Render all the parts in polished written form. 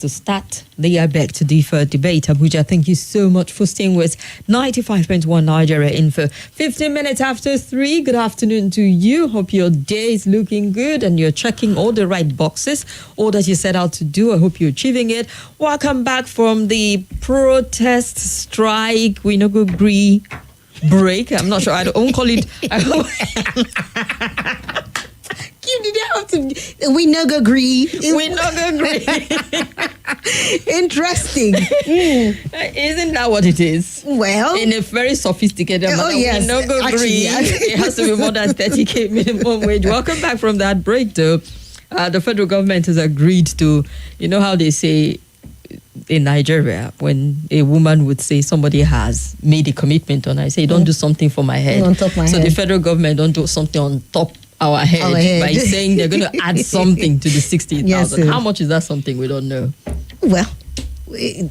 To start the I Beg to Differ debate, Abuja, thank you so much for staying with 95.1 Nigeria Info. 15 minutes after 3, good afternoon to you. Hope your day is looking good and you're checking all the right boxes, all that you set out to do. I hope you're achieving it. Welcome back from the protest, strike, we no go agree break. I'm not sure, I don't call it... We no go agree. We no go agree. Interesting. Isn't that what it is? Well, in a very sophisticated manner. Yes. We no go agree. It has to be more than 30k minimum wage. Welcome back from that break, though. The federal government has agreed to, you know how they say in Nigeria, when a woman would say somebody has made a commitment on, I say, don't do something for my head. On top of my so head. The federal government don't do something on top our head by saying they're going to add something to the 60,000. Yes, how much is that something? We don't know. Well,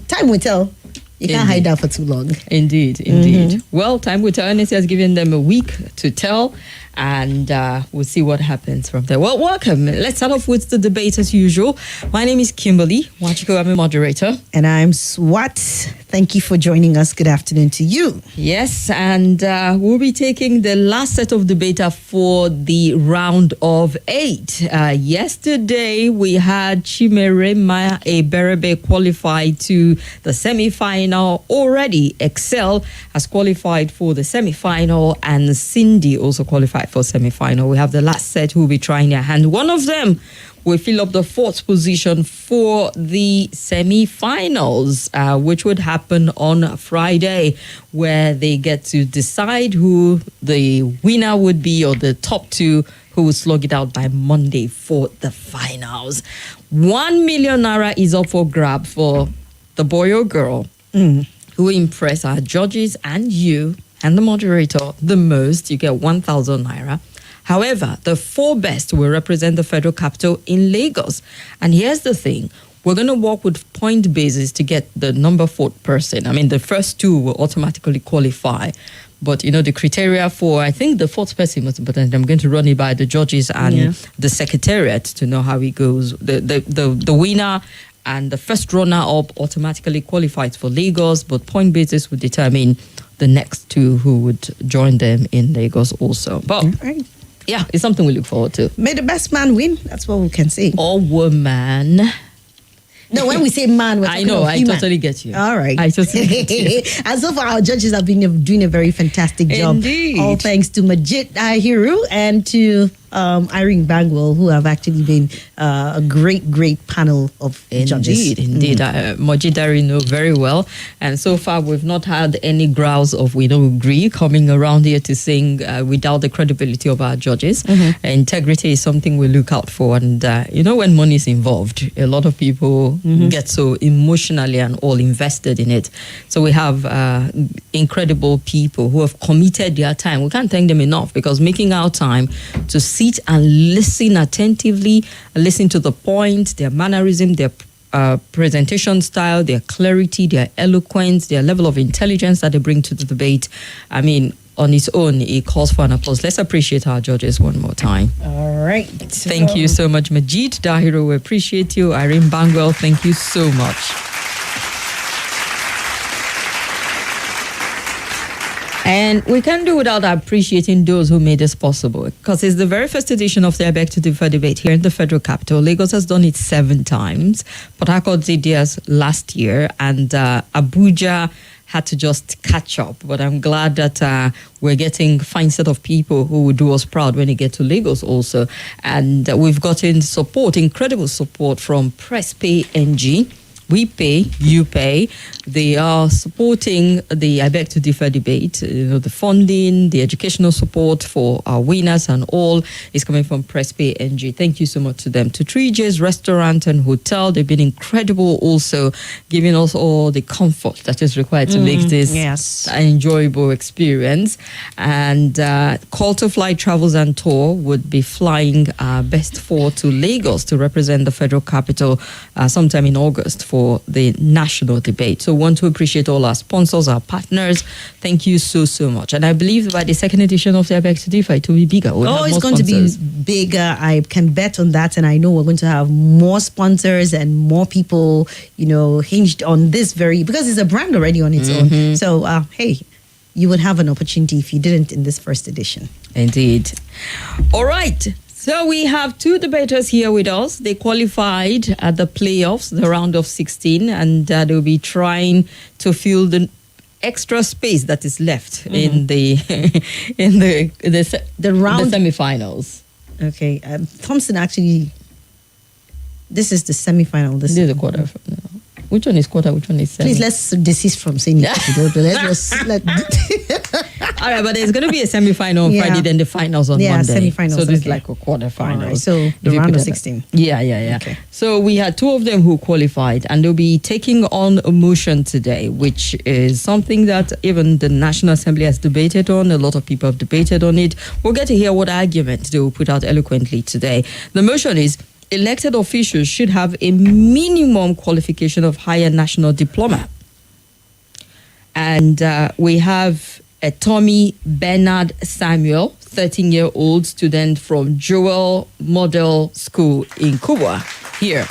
time will tell. You can't hide that for too long. Indeed. Well, time will tell. NSA has given them a week to tell, and we'll see what happens from there. Well, welcome. Let's start off with the debate as usual. My name is Kimberly Wachiko. I'm a moderator. And I'm Swat. Thank you for joining us. Good afternoon to you. Yes, and we'll be taking the last set of debata for the round of 8. Yesterday, we had Chimerema Eberebe qualify to the semi-final already. Excel has qualified for the semi-final, and Cindy also qualified for semi-final. We have the last set who will be trying their hand. One of them will fill up the 4th position for the semi-finals, which would happen on Friday, where they get to decide who the winner would be, or the top 2 who will slug it out by Monday for the finals. 1 million naira is up for grab for the boy or girl who impress our judges and you and the moderator the most. You get 1,000 naira. However, the 4 best will represent the federal capital in Lagos. And here's the thing. We're going to work with point basis to get the number 4 person. I mean, the first 2 will automatically qualify. But, you know, the criteria for, I think the 4th person was important. I'm going to run it by the judges and the secretariat to know how it goes. The winner and the first runner-up automatically qualifies for Lagos, but point basis will determine the next 2 who would join them in Lagos also. But... yeah, it's something we look forward to. May the best man win. That's what we can say. Or woman. No, when we say man, we're talking I know, of I human. totally get you. All right. I totally get you. And so far, our judges have been doing a very fantastic job. Indeed. All thanks to Majid Ahiru and to Irene Bangwell, who have actually been a great panel of judges. Indeed. Majid Ahiru know very well. And so far, we've not had any growls of we don't agree coming around here to sing without the credibility of our judges. Integrity is something we look out for. And, you know, when money is involved, a lot of people get so emotionally and all invested in it. So we have incredible people who have committed their time. We can't thank them enough, because making our time to sit and listen attentively, listen to the point, their mannerism, their presentation style, their clarity, their eloquence, their level of intelligence that they bring to the debate. I mean, on its own, it calls for an applause. Let's appreciate our judges one more time. All right. Thank you so much, Majid Dahiru. We appreciate you. Irene Bangwell, thank you so much. And we can't do without appreciating those who made this possible, because it's the very first edition of the I Beg to Differ debate here in the federal capital. Lagos has done it 7 times. Port Harcourt did theirs last year, and Abuja had to just catch up. But I'm glad that we're getting a fine set of people who will do us proud when they get to Lagos also. And we've gotten support, incredible support from Press Pay NG. We pay, you pay. They are supporting the I Beg to Differ debate. You know, the funding, the educational support for our winners and all is coming from Press Pay NG. Thank you so much to them. To 3J's Restaurant and Hotel, they've been incredible also, giving us all the comfort that is required to make this an enjoyable experience. And Call to Fly Travels and Tour would be flying best 4 to Lagos to represent the federal capital sometime in August for for the national debate. So we want to appreciate all our sponsors, our partners. Thank you so much. And I believe by the second edition of the Apex DIFA, it will be bigger. It's going to be bigger. I can bet on that. And I know we're going to have more sponsors and more people, hinged on this because it's a brand already on its own. So, hey, you would have an opportunity if you didn't in this first edition. Indeed. All right. So we have two debaters here with us. They qualified at the playoffs, the round of 16, and they'll be trying to fill the extra space that is left in the semifinals. Okay, Thompson actually. This is the semifinal. This is the quarter. Which one is quarter? Which one is semi? Please, let's desist from saying it. All right, but there's going to be a semi-final on Friday, then the finals on Monday. Semi-finals. So this is like a quarter-final. Right, so the round of 16. Yeah. Okay. So we had two of them who qualified, and they'll be taking on a motion today, which is something that even the National Assembly has debated on. A lot of people have debated on it. We'll get to hear what argument they will put out eloquently today. The motion is, elected officials should have a minimum qualification of higher national diploma. And we have ETOMI Benard Samuel, 13-year-old student from Joel Model School in Kubwa, here.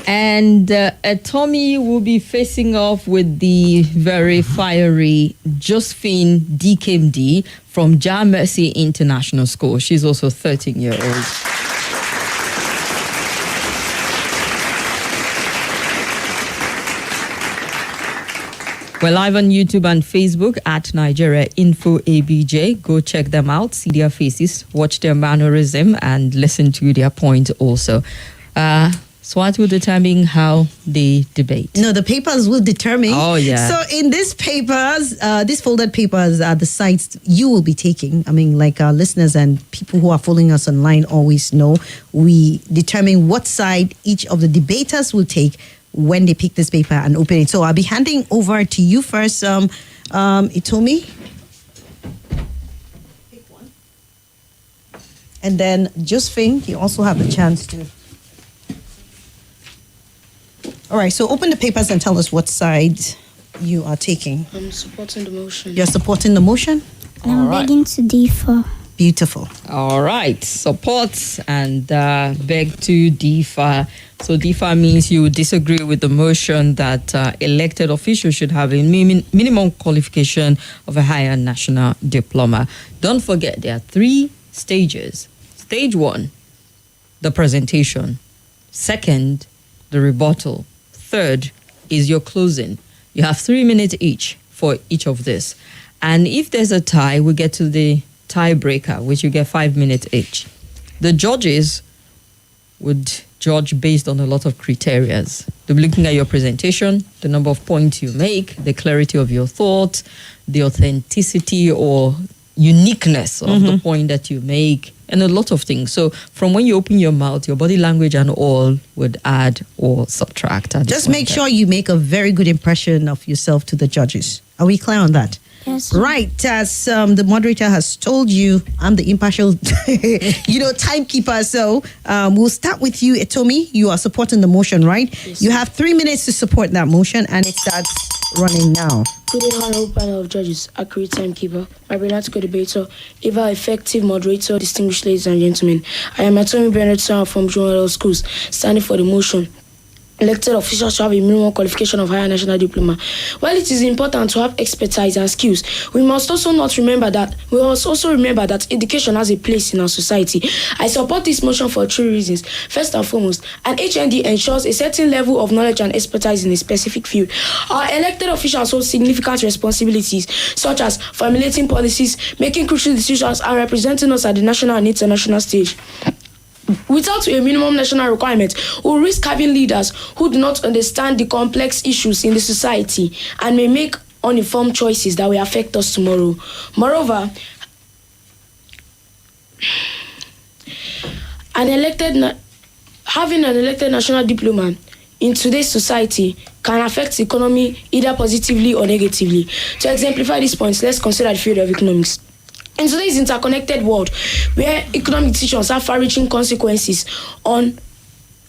And ETOMI will be facing off with the very fiery Josephine DIKEMDI from Jah Mercy International School. She's also 13-year-old. We're live on YouTube and Facebook at Nigeria Info ABJ. Go check them out, see their faces, watch their mannerism, and listen to their point also. SWAT will determine how they debate. No, the papers will determine. Oh, yeah. So in these papers, these folded papers are the sides you will be taking. I mean, like our listeners and people who are following us online always know, we determine what side each of the debaters will take when they pick this paper and open it. So I'll be handing over to you first, ETOMI. Pick one. And then Josephine, you also have the chance to. All right, so open the papers and tell us what side you are taking. I'm supporting the motion. You're supporting the motion? I'm begging to differ. Beautiful. All right, support and beg to differ. So differ means you disagree with the motion that elected officials should have a minimum qualification of a higher national diploma. Don't forget, there are 3 stages. Stage 1, the presentation. Second, the rebuttal. Third is your closing. You have 3 minutes each for each of this. And if there's a tie, we get to the tiebreaker, which you get 5 minutes each. The judges would judge based on a lot of criteria. They'll be looking at your presentation, the number of points you make, the clarity of your thought, the authenticity or uniqueness of the point that you make, and a lot of things. So from when you open your mouth, your body language and all would add or subtract. Just make sure you make a very good impression of yourself to the judges. Are we clear on that? Yes. Right, as the moderator has told you, I'm the impartial, timekeeper. So we'll start with you, ETOMI. You are supporting the motion, right? Yes. You have 3 minutes to support that motion, and it starts running now. Good day, honorable panel of judges, accurate timekeeper, my brilliant debater, ever effective moderator, distinguished ladies and gentlemen. I am ETOMI Benard Samuel from Joel Schools, standing for the motion. Elected officials should have a minimum qualification of higher national diploma. While it is important to have expertise and skills, we must also remember that education has a place in our society. I support this motion for 3 reasons. First and foremost, an HND ensures a certain level of knowledge and expertise in a specific field. Our elected officials hold significant responsibilities, such as formulating policies, making crucial decisions, and representing us at the national and international stage. Without a minimum national requirement, we will risk having leaders who do not understand the complex issues in the society and may make uninformed choices that will affect us tomorrow. Moreover, having an elected national diploma in today's society can affect the economy either positively or negatively. To exemplify these points, let's consider the field of economics. In today's interconnected world, where economic decisions have far-reaching consequences on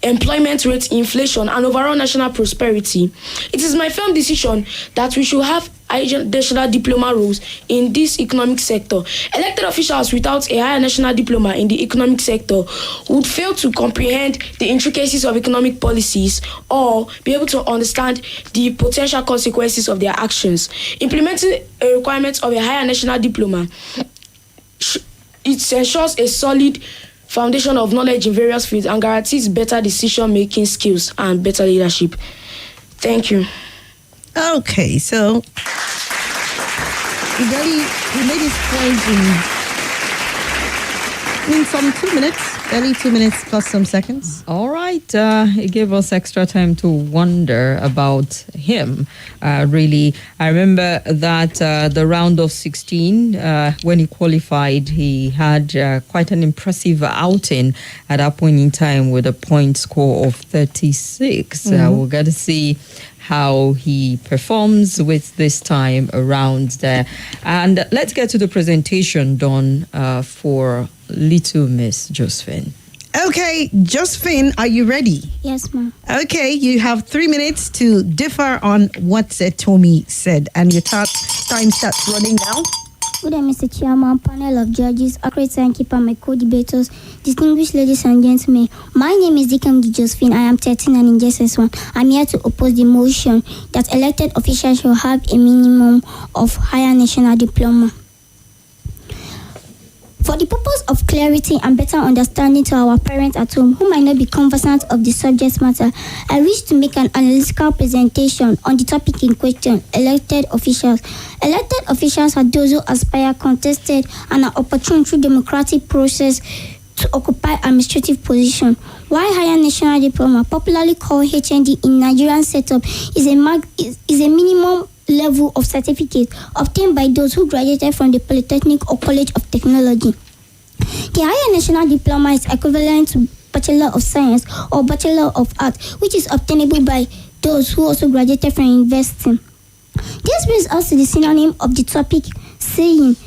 employment rates, inflation, and overall national prosperity, it is my firm decision that we should have higher national diploma roles in this economic sector. Elected officials without a higher national diploma in the economic sector would fail to comprehend the intricacies of economic policies or be able to understand the potential consequences of their actions. Implementing a requirement of a higher national diploma, it ensures a solid foundation of knowledge in various fields and guarantees better decision-making skills and better leadership. Thank you. Okay, so he made his point in some 2 minutes, barely 2 minutes plus some seconds. All right. It gave us extra time to wonder about him. Really, I remember that the round of 16, when he qualified, he had quite an impressive outing at that point in time with a point score of 36. We're going to see how he performs with this time around there. And let's get to the presentation done for little Miss Josephine. Okay, Josephine, are you ready? Yes, ma'am. Okay, you have 3 minutes to differ on what ETOMI said, and your time starts running now. Good day, Mr. Chairman, panel of judges, accurate timekeeper, my co-debaters, distinguished ladies and gentlemen. My name is DIKEMDI Josephine. I am 13 and in JSS1. I'm here to oppose the motion that elected officials should have a minimum of higher national diploma. For the purpose of clarity and better understanding to our parents at home who might not be conversant of the subject matter, I wish to make an analytical presentation on the topic in question, elected officials. Elected officials are those who aspire, contested, and are opportune through democratic process to occupy administrative position. While higher national diploma, popularly called HND in Nigerian setup, is a minimum level of certificate obtained by those who graduated from the Polytechnic or College of Technology. The higher national diploma is equivalent to Bachelor of Science or Bachelor of Arts, which is obtainable by those who also graduated from university. This brings us to the synonym of the topic, saying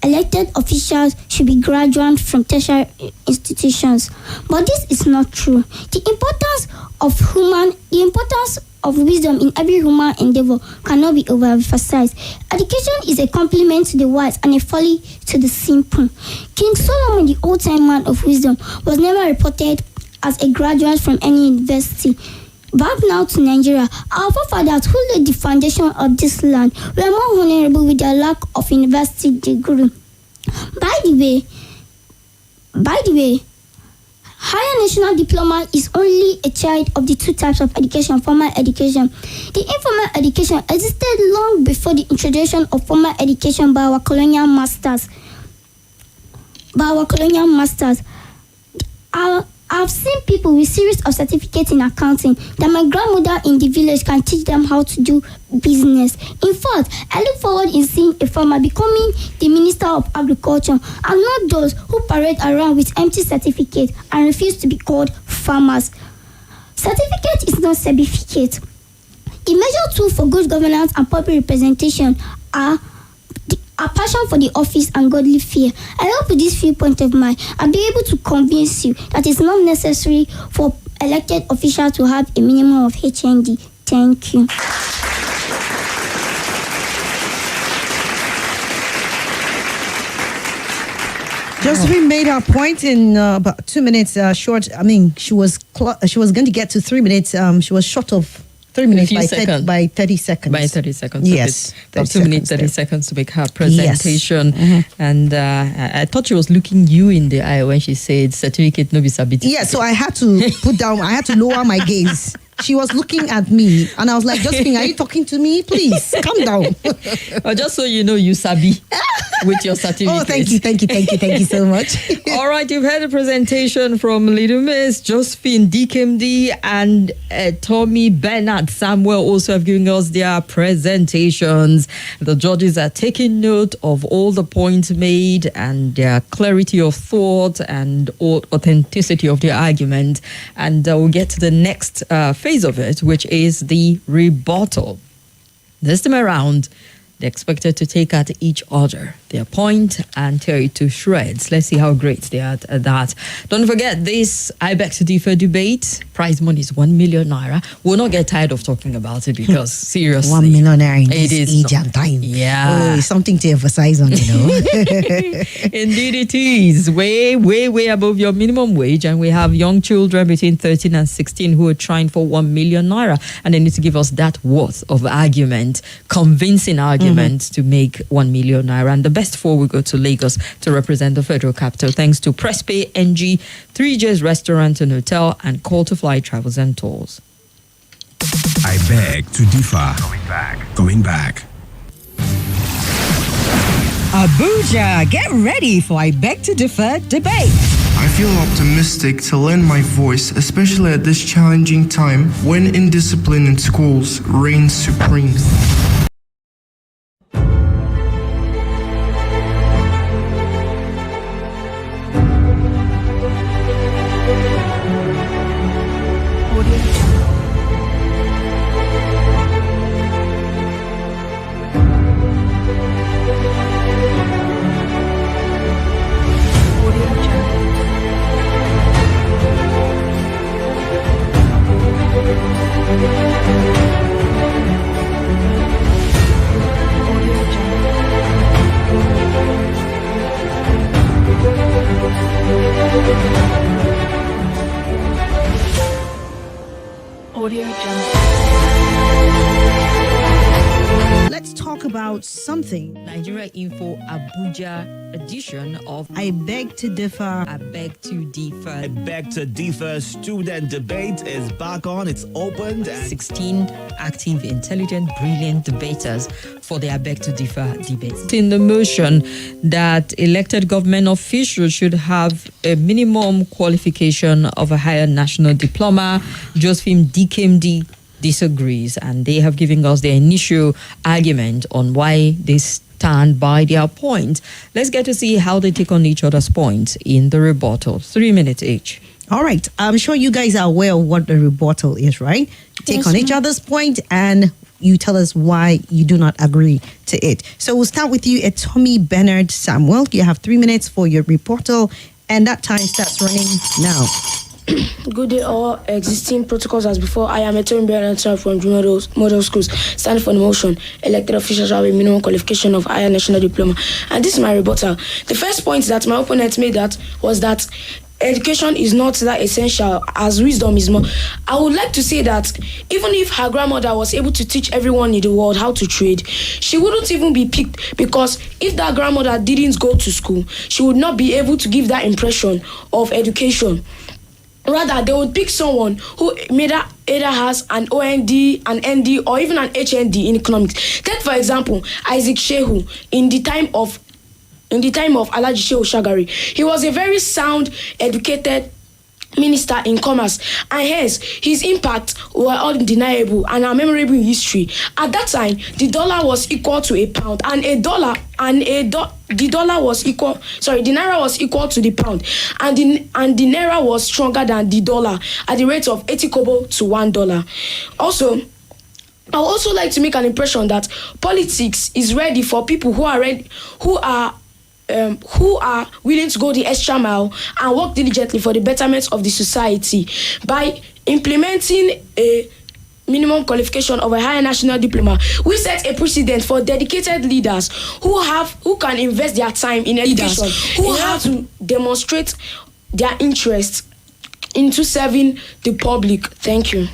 elected officials should be graduates from tertiary institutions. But this is not true. The importance of wisdom in every human endeavor cannot be overemphasized. Education is a complement to the wise and a folly to the simple. King Solomon, the old-time man of wisdom, was never reported as a graduate from any university. Back now to Nigeria, our forefathers who laid the foundation of this land were more honorable with their lack of university degree. By the way, higher national diploma is only a child of the two types of education, formal education. The informal education existed long before the introduction of formal education by our colonial masters. I've seen people with series of certificates in accounting that my grandmother in the village can teach them how to do business. In fact, I look forward in seeing a farmer becoming the Minister of Agriculture and not those who parade around with empty certificates and refuse to be called farmers. Certificate is not certificate. The major tool for good governance and public representation are a passion for the office and godly fear. I hope with this viewpoint of mine, I'll be able to convince you that it's not necessary for elected officials to have a minimum of HND. Thank you. Josephine made her point in about 2 minutes short. I mean, she was going to get to 3 minutes. She was short of 3 minutes by 30 seconds. By 30 seconds. Yes. 2 minutes, 30 seconds to make her presentation. Yes. And I thought she was looking you in the eye when she said certificate no be sabiti. Yeah, so I had to lower my gaze. She was looking at me and I was like, Josephine, are you talking to me? Please, calm down. Well, just so you know, you sabi with your certificate. Oh, thank you so much. All right, you've heard a presentation from Little Miss Josephine, DIKEMDI, and ETOMI Benard Samuel also have given us their presentations. The judges are taking note of all the points made and their clarity of thought and authenticity of their argument. And we'll get to the next phase of it, which is the rebuttal. This time around, they're expected to take at each other. their point and tear it to shreds. Let's see how great they are at that. Don't forget this I beg to differ debate. Prize money is 1 million naira. We'll not get tired of talking about it because seriously, 1 million naira in it this is age and time. Yeah. Oh, something to emphasize on, Indeed it is. Way above your minimum wage. And we have young children between 13 and 16 who are trying for 1 million naira. And they need to give us that worth of argument, convincing argument to make 1 million naira. And the best four will go to Lagos to represent the federal capital, thanks to PressPay, NG, 3J's Restaurant and Hotel, and Call to Fly Travels and Tours. I beg to differ. Going back. Abuja, get ready for I Beg to Differ debate. I feel optimistic to lend my voice, especially at this challenging time when indiscipline in schools reigns supreme. Let's talk about something. Nigeria Info Abuja edition of I beg to differ. I Beg to Differ. I beg to differ. Student debate is back on. It's opened. 16 active, intelligent, brilliant debaters for the I Beg to Differ debate. In the motion that elected government officials should have a minimum qualification of a higher national diploma, Josephine DIKEMDI disagrees, and they have given us their initial argument on why they stand by their point. Let's get to see how they take on each other's points in the rebuttal. 3 minutes each. All right. I'm sure you guys are aware of what the rebuttal is, right? Take Yes, on each ma'am. other's point and you tell us why you do not agree to it. So we'll start with you, ETOMI Benard Samuel. You have 3 minutes for your rebuttal, and that time starts running now. Good day, all existing protocols as before. I am ETOMI Benard Samuel from Junior Model Schools. Standing for the motion, elected officials have a minimum qualification of higher national diploma. And this is my rebuttal. The first point that my opponent made was that education is not that essential as wisdom is more. I would like to say that even if her grandmother was able to teach everyone in the world how to trade, she wouldn't even be picked, because if that grandmother didn't go to school, she would not be able to give that impression of education. Rather, they would pick someone who either has an OND, an ND, or even an HND in economics. Take, for example, Isaac Shehu in the time of Alhaji Shehu Shagari. He was a very sound, educated minister in commerce, and hence his impact were undeniable and are memorable in history. At that time, the dollar was equal to a pound, and the naira was equal to the pound, and the naira was stronger than the dollar at the rate of 80 kobo to $1. Also, I would also like to make an impression that politics is ready for people who are willing to go the extra mile and work diligently for the betterment of the society by implementing a minimum qualification of a higher national diploma. We set a precedent for dedicated leaders who can invest their time in education, who have to demonstrate their interest into serving the public. Thank you.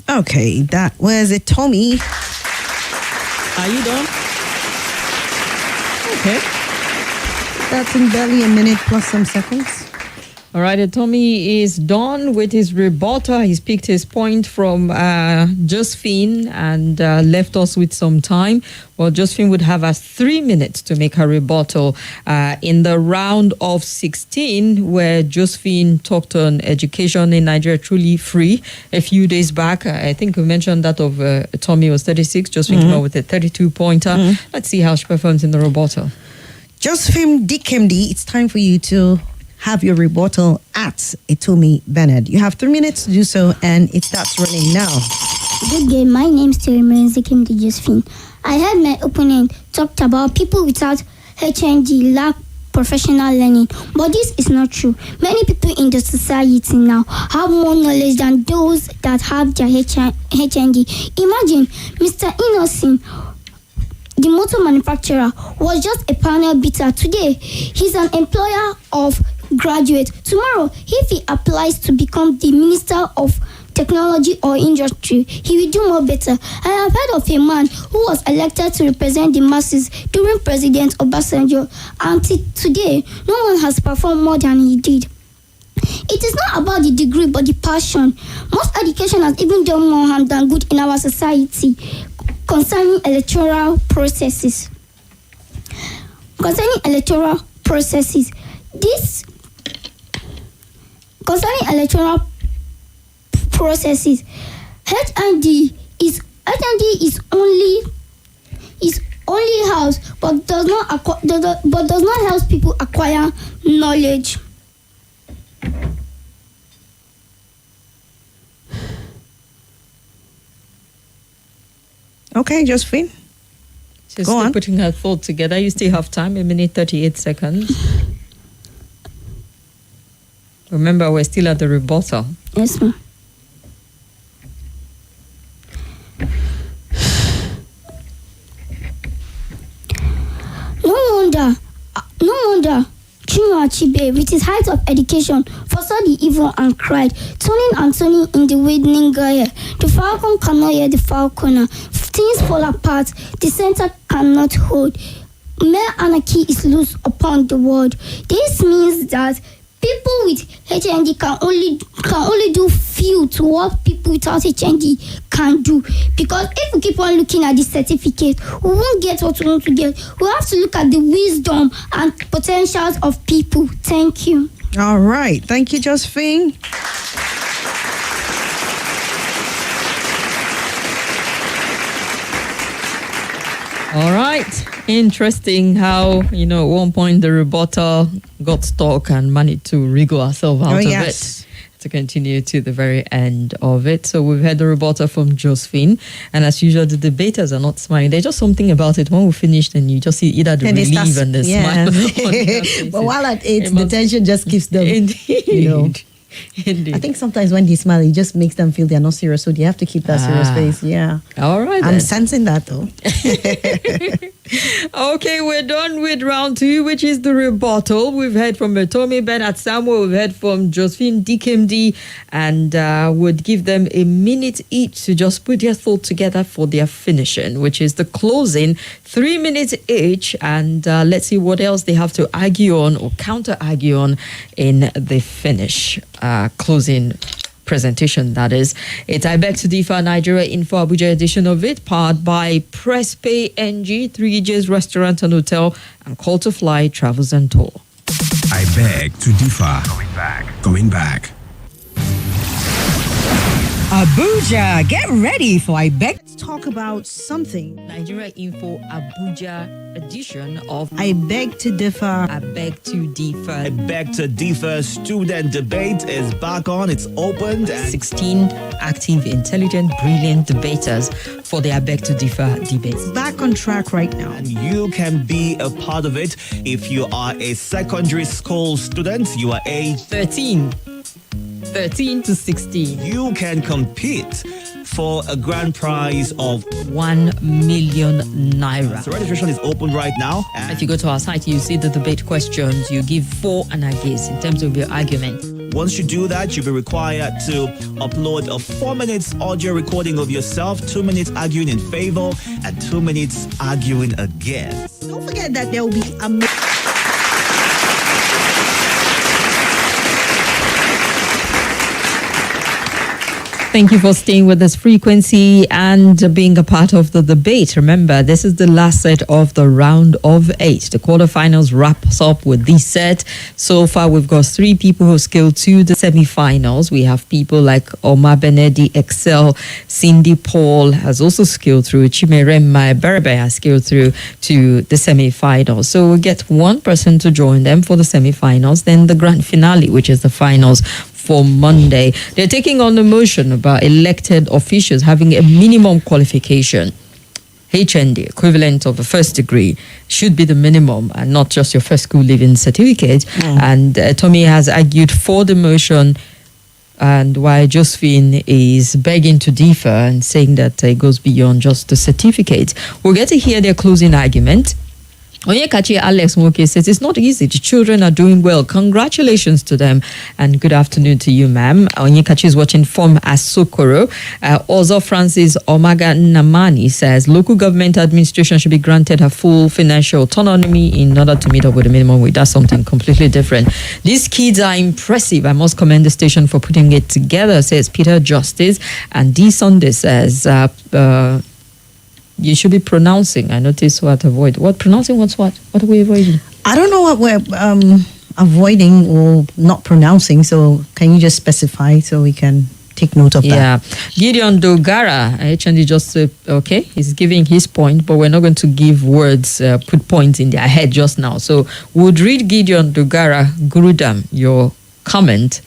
Okay, that was ETOMI. Are you done? Okay. That's in barely a minute plus some seconds. All right, Tommy is done with his rebuttal. He's picked his point from Josephine and left us with some time. Well, Josephine would have us 3 minutes to make her rebuttal in the round of 16, where Josephine talked on education in Nigeria truly free. A few days back, I think we mentioned that of Tommy was 36. Josephine came out with a 32-pointer. Let's see how she performs in the rebuttal. Josephine DIKEMDI, it's time for you to have your rebuttal at ETOMI Benard. You have 3 minutes to do so, and it starts running now. Good day, my name is DIKEMDI Josephine. I heard my opponent talked about people without HND lack professional learning, but this is not true. Many people in the society now have more knowledge than those that have their HND. Imagine Mr. Innocent, the motor manufacturer, was just a panel beater. Today, he's an employer of graduates. Tomorrow, if he applies to become the Minister of Technology or Industry, he will do more better. I have heard of a man who was elected to represent the masses during President Obasanjo, and today, no one has performed more than he did. It is not about the degree but the passion. Most education has even done more harm than good in our society concerning electoral processes. Concerning electoral processes, HND is only house but does not help people acquire knowledge. Okay, Josephine. She's Go still on. putting her thought together. You still have time, 1 minute 38 seconds. Remember, we're still at the rebuttal. Yes, ma'am. No wonder Chinua Achebe, with his height of education, foresaw the evil and cried, turning in the widening gyre. The falcon cannot hear the falconer. Things fall apart. The center cannot hold. Mere anarchy is loose upon the world. This means that people with HND can only do few to what people without HND can do. Because if we keep on looking at the certificate, we won't get what we want to get. We have to look at the wisdom and potentials of people. Thank you. All right. Thank you, Josephine. All right. Interesting how, at one point the rebuttal got stuck and managed to wriggle ourselves out of it to continue to the very end of it. So we've had the rebuttal from Josephine. And as usual, the debaters are not smiling. There's just something about it. When we finished, and you just see either the relief and the smile. On their faces. But while at it, the tension just keeps them. Indeed. Indeed. I think sometimes when they smile, it just makes them feel they're not serious. So they have to keep that serious face. Yeah. All right. I'm then. sensing that though. Okay, we're done with round 2, which is the rebuttal. We've heard from ETOMI Benard Samuel. We've heard from Josephine DIKEMDI, and would give them 1 minute each to just put their thought together for their finishing, which is the closing, 3 minutes each. And let's see what else they have to argue on or counter argue on in the finish. Closing presentation, that is. It's I Beg to Differ Nigeria Info Abuja edition of it, powered by Press Pay NG, 3J's Restaurant and Hotel, and Call to Fly Travels and Tour. I beg to differ. Going back. Abuja, get ready for I Beg. Let's talk about something. Nigeria Info Abuja edition of I Beg to Differ. I Beg to Differ. I Beg to Differ student debate is back on. It's opened. And 16 active, intelligent, brilliant debaters for the I Beg to Differ debates. Back on track right now. And you can be a part of it if you are a secondary school student. You are a 13 to 16. You can compete for a grand prize of 1 million naira. So registration is open right now. If you go to our site, you see the debate questions. You give for and against in terms of your argument. Once you do that, you'll be required to upload a 4 minutes audio recording of yourself, 2 minutes arguing in favor, and 2 minutes arguing against. Don't forget that there will be a Thank you for staying with this frequency and being a part of the debate. Remember, this is the last set of the round of 8. The quarterfinals wraps up with this set. So far, we've got 3 people who scaled to the semifinals. We have people like Omar Benedi, Excel, Cindy Paul has also scaled through. Chimerema Berebe has scaled through to the semifinals. So we'll get one person to join them for the semifinals, then the grand finale, which is the finals for Monday. They're taking on the motion about elected officials having a minimum qualification. HND, equivalent of a first degree, should be the minimum and not just your first school leaving certificate. And Tommy has argued for the motion, and while Josephine is begging to differ and saying that it goes beyond just the certificate. We'll get to hear their closing argument. Onyekachi Alex Moke says it's not easy. The children are doing well. Congratulations to them and good afternoon to you, ma'am. Onyekachi is watching from Asokoro. Also, Francis Omaga Namani says local government administration should be granted a full financial autonomy in order to meet up with the minimum wage. That's something completely different. These kids are impressive. I must commend the station for putting it together, says Peter Justice. And D. Sunday says you should be pronouncing. I notice what avoid. What pronouncing? What's what? What are we avoiding? I don't know what we're avoiding or not pronouncing. So can you just specify so we can take note of that? Yeah. Gideon Dogara, HND just okay. He's giving his point, but we're not going to give words, put points in their head just now. So we'd read Gideon Dogara Gurudam your comment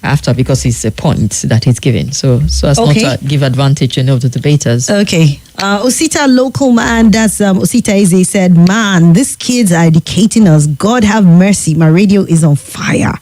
after, because it's a point that he's giving. So as not to give advantage to any of the debaters. Okay. Osita local man, that's Osita Eze said, man, these kids are educating us. God have mercy. My radio is on fire.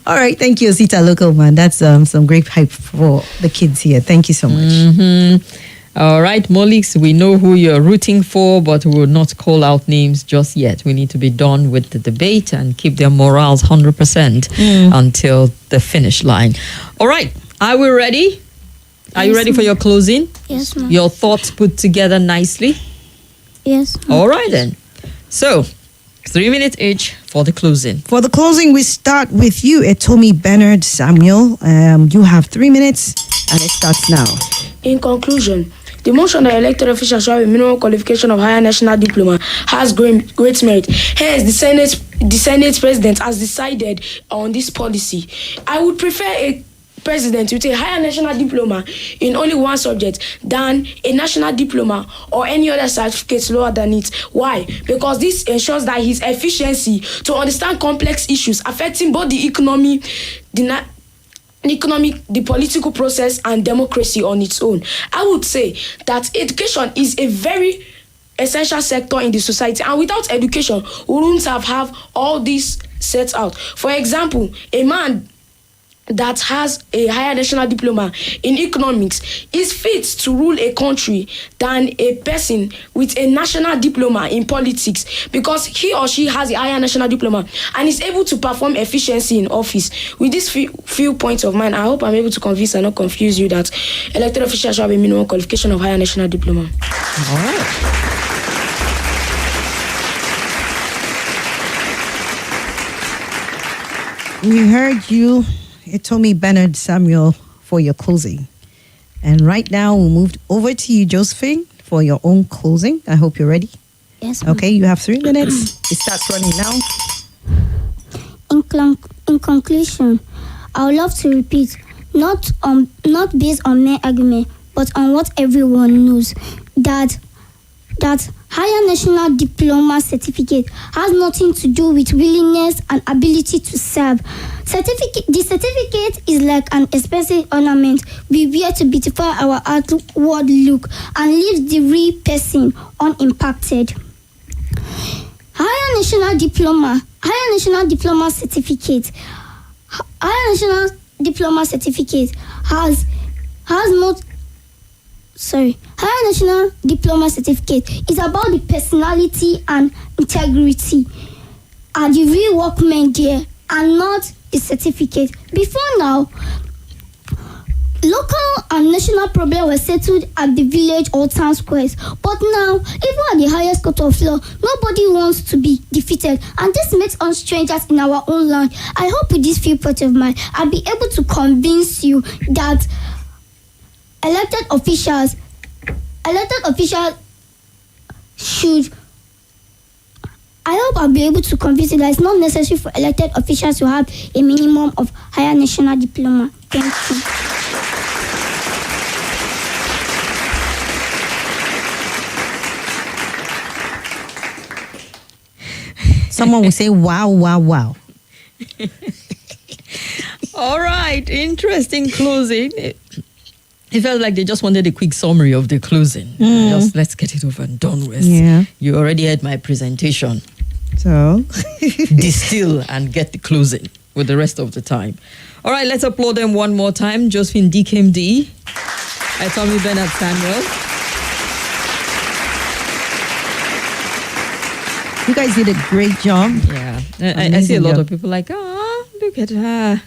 All right. Thank you, Osita local man. That's some great hype for the kids here. Thank you so much. Mm-hmm. All right, Molix, we know who you're rooting for, but we will not call out names just yet. We need to be done with the debate and keep their morals 100% until the finish line. All right, are we ready? Are you ready for your closing? Yes, ma'am. Your thoughts put together nicely? Yes, ma'am. All right, then. So, 3 minutes each for the closing. For the closing, we start with you, ETOMI Benard Samuel. You have 3 minutes, and it starts now. In conclusion, the motion that elected officials shall have a minimum qualification of higher national diploma has great merit. Hence, the Senate president has decided on this policy. I would prefer a president with a higher national diploma in only one subject than a national diploma or any other certificate lower than it. Why? Because this ensures that his efficiency to understand complex issues affecting both the economy, the political process, and democracy on its own. I would say that education is a very essential sector in the society, and without education, we wouldn't have all these set out. For example, a man that has a higher national diploma in economics is fit to rule a country than a person with a national diploma in politics, because he or she has a higher national diploma and is able to perform efficiency in office. With these few points of mine, I hope I'm able to convince and not confuse you that elected officials shall have a minimum qualification of higher national diploma. All right. We heard you, ETOMI Benard Samuel, for your closing. And right now, we'll move over to you, Josephine, for your own closing. I hope you're ready. Yes, ma'am. Okay, you have 3 minutes. It starts running now. In conclusion, I would love to repeat, not based on mere argument, but on what everyone knows, that higher national diploma certificate has nothing to do with willingness and ability to serve. The certificate is like an expensive ornament we wear to beautify our outward look and leave the real person unimpacted. Higher national diploma certificate Higher national diploma certificate is about the personality and integrity and the real workmen there, and not the certificate. Before now, local and national problems were settled at the village or town squares. But now, even at the highest court of law, nobody wants to be defeated. And this makes us strangers in our own land. I hope with this few points of mine, I'll be able to convince you that elected officials should. I hope I'll be able to convince you that it's not necessary for elected officials to have a minimum of higher national diploma. Thank you. Someone will say, wow, wow, wow. All right, interesting closing. It felt like they just wanted a quick summary of the closing. Just let's get it over and done with. Yeah. You already heard my presentation. So, Distill and get the closing with the rest of the time. All right, let's applaud them one more time. Josephine DIKEMDI, ETOMI Benard Samuel. you guys did a great job. Yeah, I see a lot of people like, oh, look at her.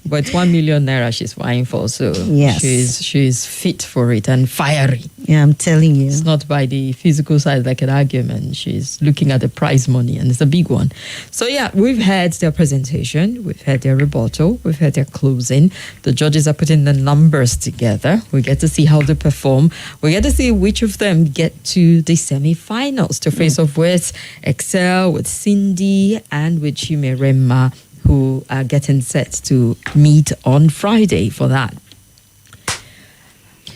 But it's 1 million naira she's vying for, so Yes. she's fit for it and fiery. Yeah, I'm telling you. It's not by the physical side like an argument. She's looking at the prize money, and it's a big one. So yeah, we've had their presentation, we've had their rebuttal, we've had their closing. The judges are putting the numbers together. We get to see how they perform. We get to see which of them get to the semi-finals to face off with Excel, with Cindy, and with Chimerema, who are getting set to meet on Friday for that.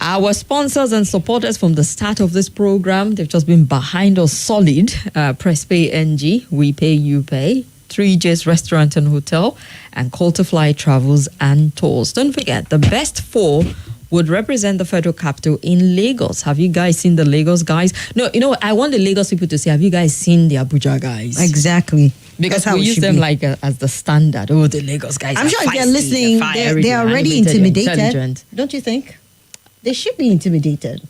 Our sponsors and supporters from the start of this program, they've just been behind us solid. Press Pay NG, We Pay, You Pay, 3J's Restaurant and Hotel, and Call to Fly Travels and Tours. Don't forget, the best four would represent the federal capital in Lagos. Have you guys seen the Lagos guys? No, you know what? I want the Lagos people to say, have you guys seen the Abuja guys? Exactly. Because That's how we it use should them be. like as the standard. Oh, the Lagos guys I'm are sure if they're feisty, listening, fiery, they're already animated, intimidated. intelligent. Don't you think? They should be intimidated.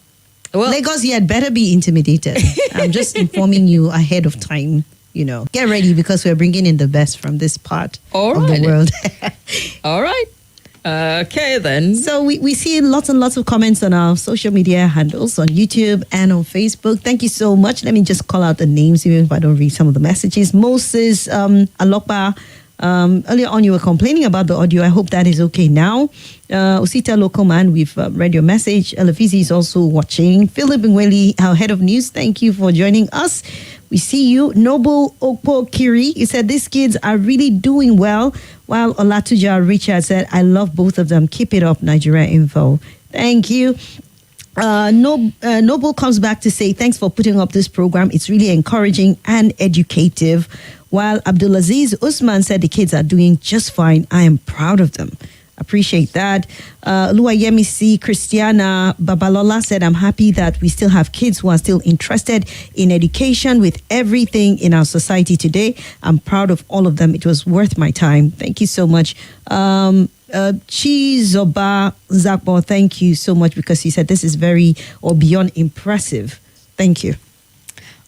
Well, Lagos yet better be intimidated. I'm just informing you ahead of time. You know, get ready because we're bringing in the best from this part All of right. the world. all right. Okay, then. So we see lots and lots of comments on our social media handles on YouTube and on Facebook. Thank you so much. Let me just call out the names even if I don't read some of the messages. Moses Alokpa, earlier on you were complaining about the audio. I hope that is okay now. Osita Lokoman, we've read your message. Elafizi is also watching. Philip Ngweli, our head of news, thank you for joining us. We see you. Noble Okpo Kiri, he said, these kids are really doing well. While Olatuja Richard said, I love both of them. Keep it up, Nigeria Info. Thank you. Noble comes back to say, thanks for putting up this program. It's really encouraging and educative. While Abdulaziz Usman said the kids are doing just fine. I am proud of them. Appreciate that. Luayemisi Christiana Babalola said, I'm happy that we still have kids who are still interested in education with everything in our society today. I'm proud of all of them. It was worth my time. Thank you so much. Chizoba Zakbo, thank you so much because he said this is very or beyond impressive. Thank you.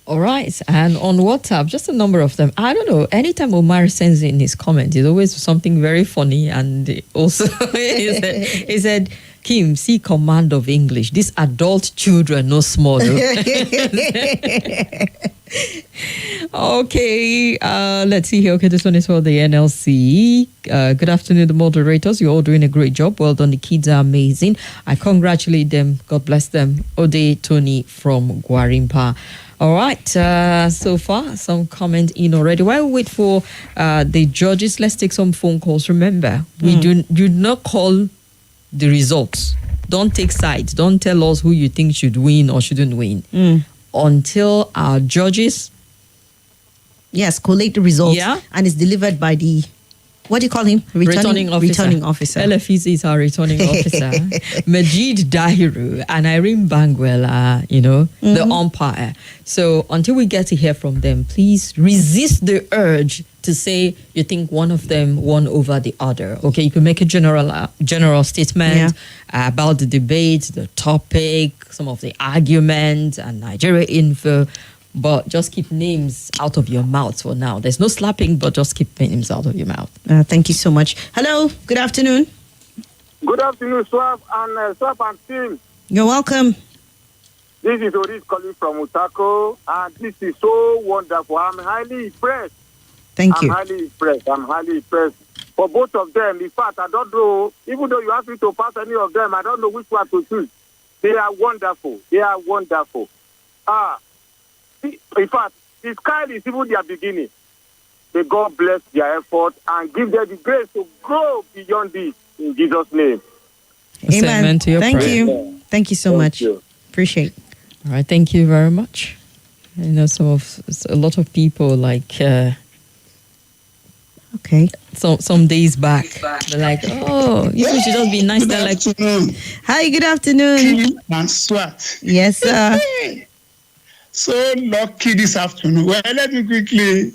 All right. And on WhatsApp, just a number of them. I don't know. Anytime Omar sends in his comment, it's always something very funny. And also, he said, Kim, see command of English. These adult children, no small. Okay. Let's see here. Okay, this one is for the NLC. Good afternoon, the moderators. You're all doing a great job. Well done. The kids are amazing. I congratulate them. God bless them. Ode Tony from Gwarimpa. All right, so far, some comment in already. While we wait for the judges, let's take some phone calls. Remember, we do not call the results. Don't take sides. Don't tell us who you think should win or shouldn't win until our judges. Yes, collate the results. Yeah. And it's delivered by the, what do you call him? Returning officer. Returning officer. LFEC is our returning officer. Majid Dahiru and Irene Bangwell are, the umpire. So until we get to hear from them, please resist the urge to say you think one of them won over the other. Okay, you can make a general statement about the debate, the topic, some of the arguments, and Nigeria Info. But just keep names out of your mouth for now. There's no slapping, but just keep names out of your mouth. Thank you so much. Hello, good afternoon. Good afternoon, Swap and team. You're welcome. This is Oris calling from Utako, and this is so wonderful. I'm highly impressed. Thank you. I'm highly impressed for both of them. In fact, I don't know, even though you ask me to pass any of them, I don't know which one to choose. They are wonderful. In fact, the sky is even their beginning. May God bless their effort and give them the grace to grow beyond this in Jesus' name. Amen. To your Thank prayer. you. Thank you so much. Appreciate. All right, thank you very much. A lot of people like Okay. So some days back, they're like, oh, you should just be nice. They're like, Hi, good afternoon. And SWAT. Yes, sir. So lucky this afternoon. Well, let me quickly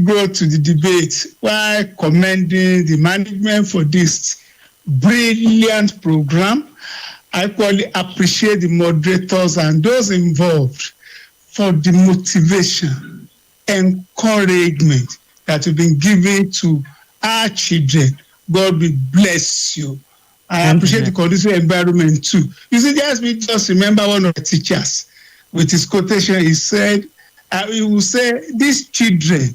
go to the debate while commending the management for this brilliant program. I equally appreciate the moderators and those involved for the motivation, encouragement that you've been giving to our children. God will bless you. I appreciate the conducive environment too. You see, just remember one of the teachers with his quotation. He said, he will say, these children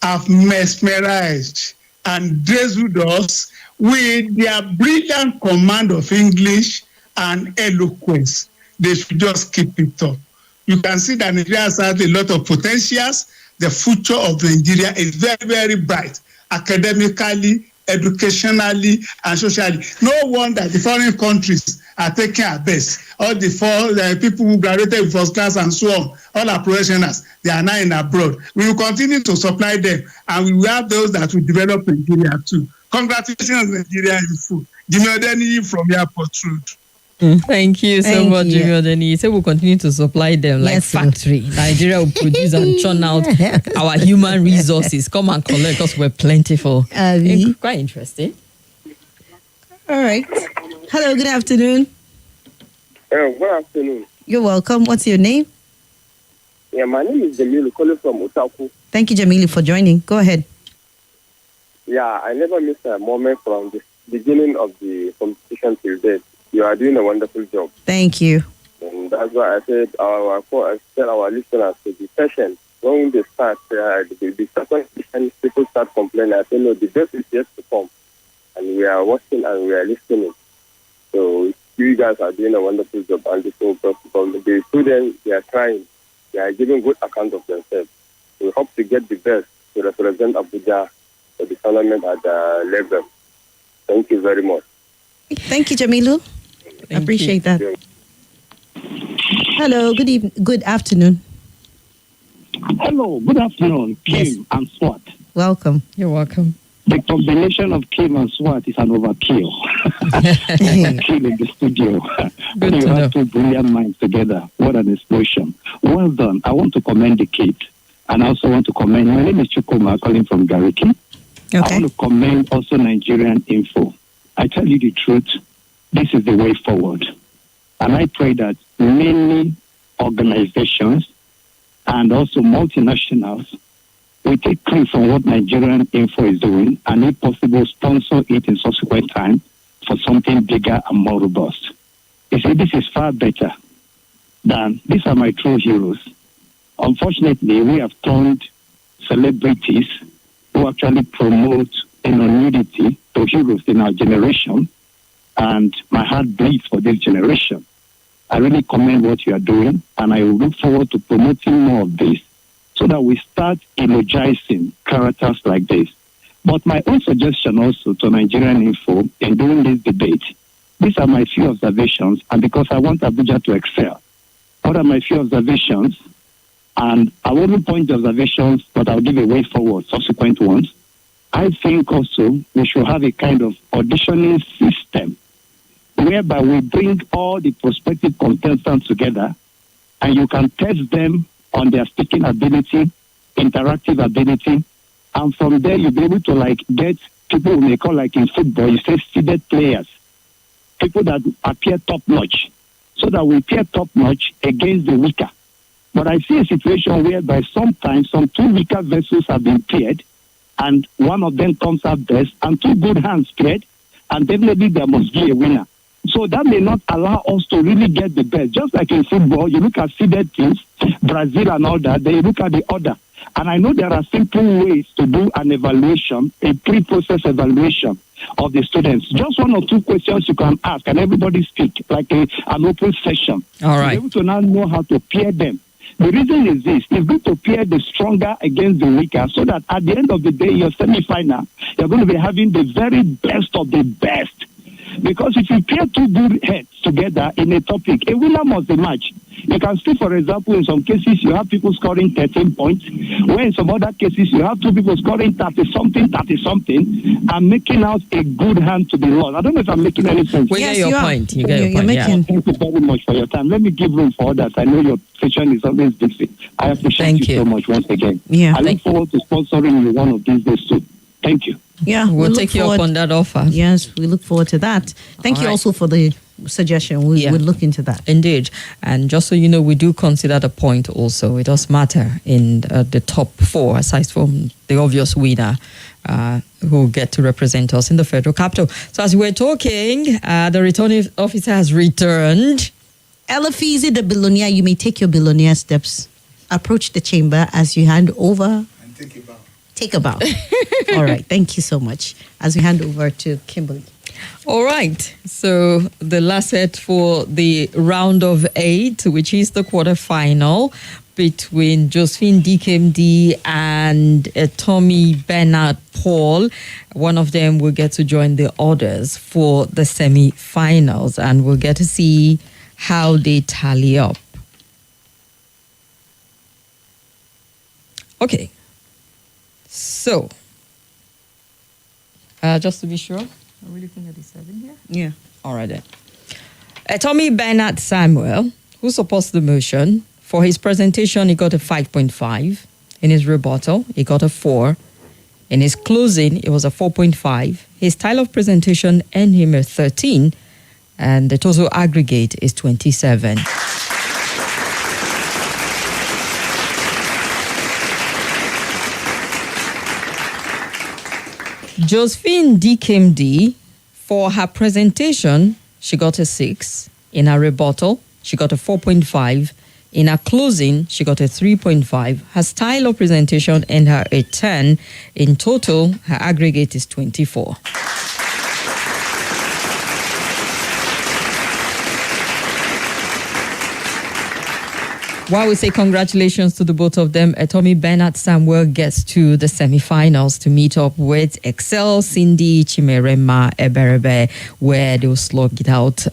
have mesmerized and dazzled us with their brilliant command of English and eloquence. They should just keep it up. You can see that Nigeria has a lot of potentials. The future of Nigeria is very, very bright, academically, educationally, and socially. No wonder the foreign countries are taking our best. All the people who graduated in first class and so on, all our professionals, they are now in abroad. We will continue to supply them, and we will have those that will develop Nigeria too. Congratulations, Nigeria in full. Jimmy Odeni from Airport Road. Thank you so much, Jimmy Odeni. He said we'll continue to supply them like factory. Nigeria will produce and churn out our human resources. Come and collect because we're plentiful. Quite interesting. All right. Hello, good afternoon. Good afternoon. You're welcome. What's your name? Yeah, my name is Jamilu, calling from Otaku. Thank you, Jamilu, for joining. Go ahead. Yeah, I never missed a moment from the beginning of the competition till date. You are doing a wonderful job. Thank you. And that's why I said I tell our listeners to be patient. When they start, the second edition, people start complaining. I say, no, the best is yet to come. And we are watching and we are listening. So you guys are doing a wonderful job. And the students, they are trying. They are giving good account of themselves. We hope to get the best to represent Abuja for the tournament at the level. Thank you very much. Thank you, Jamilu. I appreciate that. Hello, good evening, good afternoon. Hello, good afternoon, Kim and SWAT. Welcome. You're welcome. The combination of Kim and SWAT is an overkill. Overkill in the studio. Good you have two brilliant minds together. What an explosion. Well done. I want to commend the kid. And I also want to commend, my name is Chukuma, calling from Gariki. Okay. I want to commend also Nigerian Info. I tell you the truth, this is the way forward. And I pray that many organizations and also multinationals will take clue from what Nigerian Info is doing and, if possible, sponsor it in subsequent time for something bigger and more robust. You see, this is far better than, these are my true heroes. Unfortunately, we have turned celebrities who actually promote nudity to heroes in our generation, and my heart bleeds for this generation. I really commend what you are doing, and I look forward to promoting more of this so that we start energizing characters like this. But my own suggestion also to Nigerian Info in doing this debate, these are my few observations, and because I want Abuja to excel, what are my few observations? And I won't point the observations, but I'll give a way forward, subsequent ones. I think also we should have a kind of auditioning system whereby we bring all the prospective contestants together and you can test them on their speaking ability, interactive ability, and from there you'll be able to get people who may call in football, you say seeded players, people that appear top-notch, so that we appear top-notch against the weaker. But I see a situation whereby sometimes some two weaker vessels have been paired and one of them comes out best and two good hands paired, and definitely there must be a winner. So that may not allow us to really get the best. Just like in football, you look at seeded teams, Brazil and all that, then you look at the order. And I know there are simple ways to do an evaluation, a pre-process evaluation of the students. Just one or two questions you can ask and everybody speak, like an open session. All right. You're able to now know how to pair them. The reason is this: it's good to pair the stronger against the weaker, so that at the end of the day, your semi-final, you're going to be having the very best of the best. Because if you pair two good heads together in a topic, a winner must emerge. You can see, for example, in some cases, you have people scoring 13 points, where in some other cases, you have two people scoring 30-something, and making out a good hand to be lost. I don't know if I'm making any sense. We get your point. You get your point. Making. Thank you very much for your time. Let me give room for others. I know your session is always busy. I appreciate you so much once again. Yeah. I look forward to sponsoring you one of these days too. Thank you. Yeah, we'll take you up on that offer. Yes, we look forward to that. Thank you also for the suggestion. We'll look into that. Indeed. And just so you know, we do consider the point also. It does matter in the top four, aside from the obvious winner who get to represent us in the federal capital. So as we're talking, the returning officer has returned. Elafizi, the billionaire, you may take your billionaire steps. Approach the chamber as you hand over. And take a bow. Take a bow. All right. Thank you so much. As we hand over to Kimberly. All right. So the last set for the round of 8, which is the quarterfinal between Josephine DIKEMDI and ETOMI Benard Paul. One of them will get to join the others for the semi-finals, and we'll get to see how they tally up. Okay. So, just to be sure, I'm really looking at the 7 here? Yeah. All right then. ETOMI Benard Samuel, who supports the motion, for his presentation, he got a 5.5. In his rebuttal, he got a 4. In his closing, it was a 4.5. His style of presentation earned him a 13, and the total aggregate is 27. Josephine DIKEMDI, for her presentation, she got a 6. In her rebuttal, she got a 4.5. In her closing, she got a 3.5. Her style of presentation earned her a 10. In total, her aggregate is 24. While we say congratulations to the both of them, ETOMI Benard Samuel gets to the semi-finals to meet up with Excel, Cindy, Chimerema, Eberebe, where they'll slug it out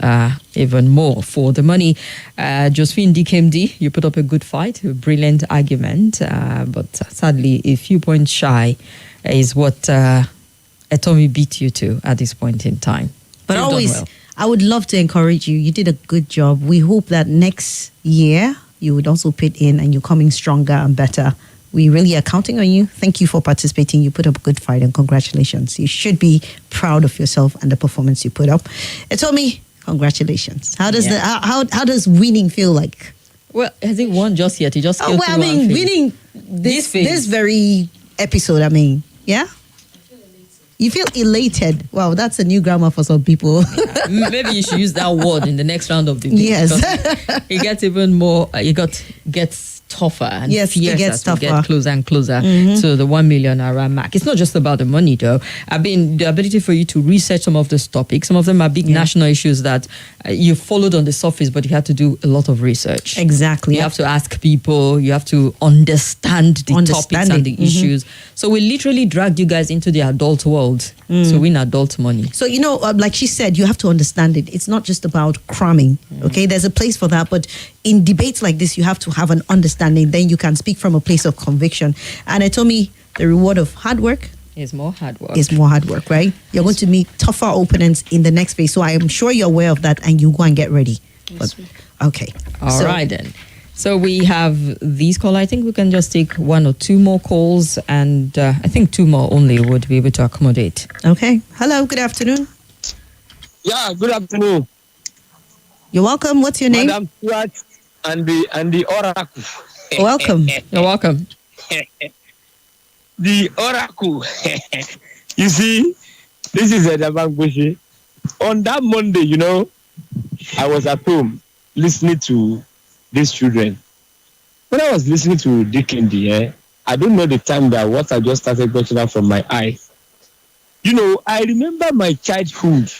even more for the money. Josephine DIKEMDI, you put up a good fight, a brilliant argument, but sadly, a few points shy is what ETOMI beat you to at this point in time. But you've always, well. I would love to encourage you. You did a good job. We hope that next year, you would also put in and you're coming stronger and better. We really are counting on you. Thank you for participating. You put up a good fight and congratulations. You should be proud of yourself and the performance you put up. ETOMI, congratulations. How does how does winning feel like? Well, has he won just yet? He just killed winning this very episode, yeah? You feel elated. Wow, that's a new grammar for some people. Yeah, maybe you should use that word in the next round of the day. Yes. It gets even more, gets tougher and fiercer gets as we get closer and closer to the 1 million naira mark. It's not just about the money though. The ability for you to research some of those topics. Some of them are big national issues that you followed on the surface, but you had to do a lot of research. Exactly. You have to ask people, you have to understand the topics and the issues. So we literally dragged you guys into the adult world. So win adult money. So, like she said, you have to understand it. It's not just about cramming, okay? There's a place for that, but in debates like this, you have to have an understanding. Then you can speak from a place of conviction. And ETOMI, the reward of hard work is more hard work. Right? You're going to meet tougher opponents in the next phase. So I am sure you're aware of that and you go and get ready. Yes, okay. All right then. So we have these calls. I think we can just take 1 or 2 more calls, and I think 2 more only would be able to accommodate. Okay. Hello, good afternoon. Yeah, good afternoon. You're welcome. What's your name? Madam Stuart and the Oracle. Welcome. You're welcome. The Oracle. You see, this is Edabang Bushi. On that Monday, I was at home listening to these children. When I was listening to DIKEMDI, I don't know the time that water just started gushing out from my eye. I remember my childhood.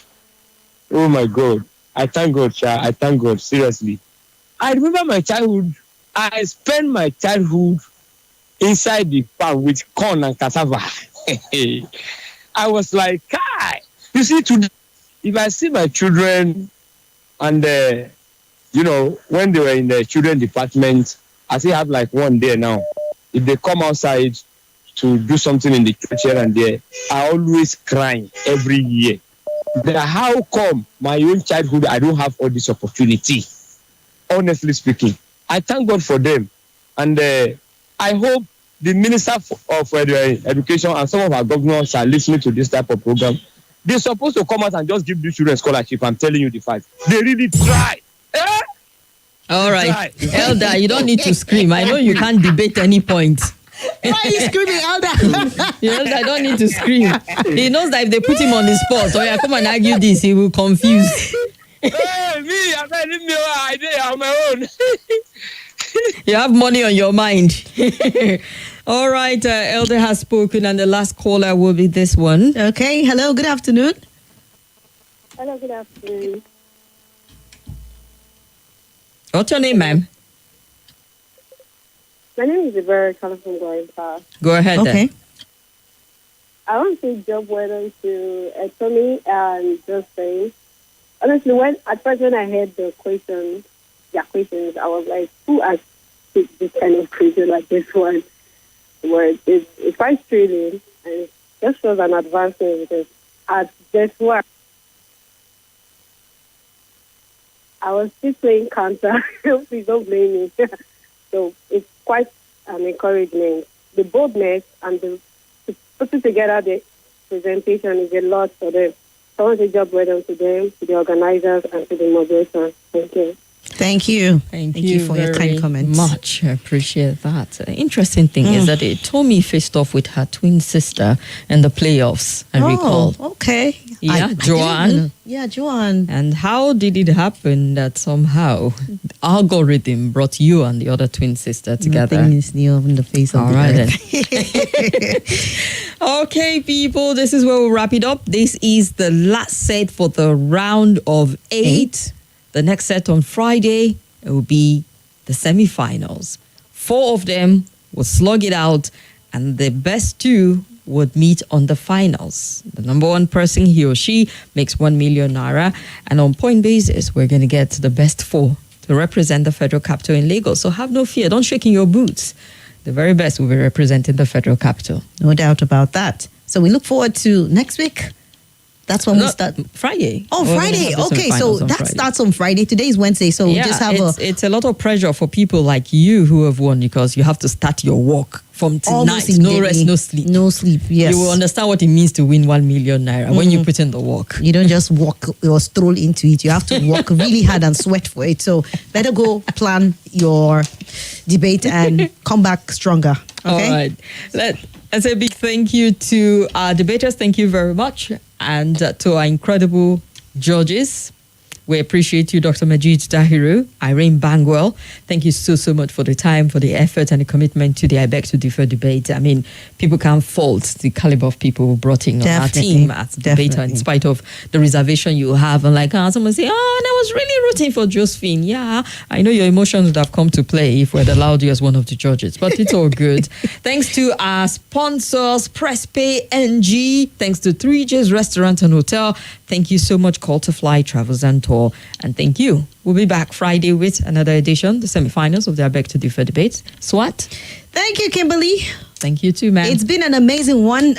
Oh my God. I thank God, I thank God, seriously. I remember my childhood. I spent my childhood inside the farm with corn and cassava. I was like, Kai. You see, today, if I see my children and when they were in the children department, I still have like one there now. If they come outside to do something in the church here and there, I always cry every year. How come my own childhood, I don't have all this opportunity? Honestly speaking, I thank God for them. And I hope the Minister of Education and some of our governors are listening to this type of program. They're supposed to come out and just give these children scholarship. I'm telling you the fact. They really try. All right. Elder, you don't need to scream. I know you can't debate any point. Why are you screaming, Elder? I don't need to scream. He knows that if they put him on the spot, come and argue this, he will confuse. Hey, me, I'm leave me on my own. You have money on your mind. All right, Elder has spoken, and the last caller will be this one. Okay, hello, good afternoon. Hello, good afternoon. What's your name, ma'am? My name is Ibarra, calling from Going Park. Go ahead, okay. then. I want to say job well done to ETOMI and Josephine. Honestly, when I heard their questions, I was like, who asked this kind of question like this one? Where it's quite thrilling, and it just shows an advancement because at this one, I was still playing counter. Please don't blame me. So it's quite an encouragement. The boldness and the putting together the presentation is a lot for them. So I want to job well done to them, to the organizers, and to the moderators. Thank you. Thank you. Thank you for your kind comments. Much. I appreciate that. The interesting thing is that ETOMI faced off with her twin sister in the playoffs, I recall. Okay. Yeah, Joanne. Yeah, Joanne. And how did it happen that somehow the algorithm brought you and the other twin sister together? Nothing is new on the face of the earth. Okay, people, this is where we'll wrap it up. This is the last set for the round of 8. The next set on Friday, it will be the semifinals. 4 of them will slug it out, and the best 2 would meet on the finals. The number 1 person, he or she, makes 1 million naira, and on point basis, we're going to get the best 4 to represent the federal capital in Lagos. So have no fear. Don't shake in your boots. The very best will be representing the federal capital. No doubt about that. So we look forward to next week. That's when we start. Friday. Oh, Friday. Okay, so that starts on Friday. Today is Wednesday, so we just have it's a lot of pressure for people like you who have won, because you have to start your work from tonight. No rest, no sleep. No sleep, yes. You will understand what it means to win 1 million naira when you put in the work. You don't just walk or stroll into it. You have to work really hard and sweat for it. So better go plan your debate and come back stronger. Okay? All right. Let's say a big thank you to our debaters. Thank you very much. And to our incredible judges. We appreciate you, Dr. Majid Dahiru, Irene Bangwell. Thank you so much for the time, for the effort and the commitment to the I Beg to Differ debate. I mean, people can't fault the caliber of people who brought in on our team as a debater, in spite of the reservation you have. And someone say, and I was really rooting for Josephine. Yeah, I know your emotions would have come to play if we'd allowed you as one of the judges, but it's all good. Thanks to our sponsors, PressPay NG. Thanks to 3J's Restaurant and Hotel. Thank you so much, Call to Fly, Travels and Tour. And thank you. We'll be back Friday with another edition, the semifinals of the I Beg to Differ debates. Swat. Thank you, Kimberly. Thank you too, man. It's been an amazing one.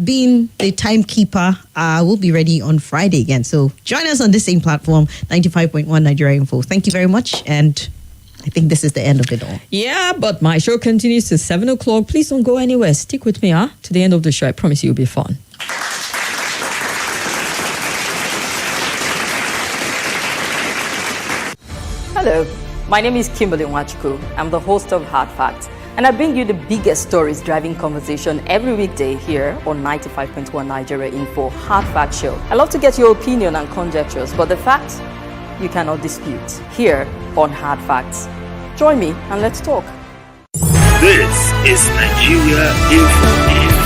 Being the timekeeper, we'll be ready on Friday again. So join us on this same platform, 95.1 Nigeria Info. Thank you very much. And I think this is the end of it all. Yeah, but my show continues to 7 o'clock. Please don't go anywhere. Stick with me, to the end of the show. I promise you it'll be fun. Hello, my name is Kimberly Nwachukwu. I'm the host of Hard Facts, and I bring you the biggest stories driving conversation every weekday here on 95.1 Nigeria Info Hard Fact Show. I love to get your opinion and conjectures, but the facts you cannot dispute here on Hard Facts. Join me and let's talk. This is Nigeria Info.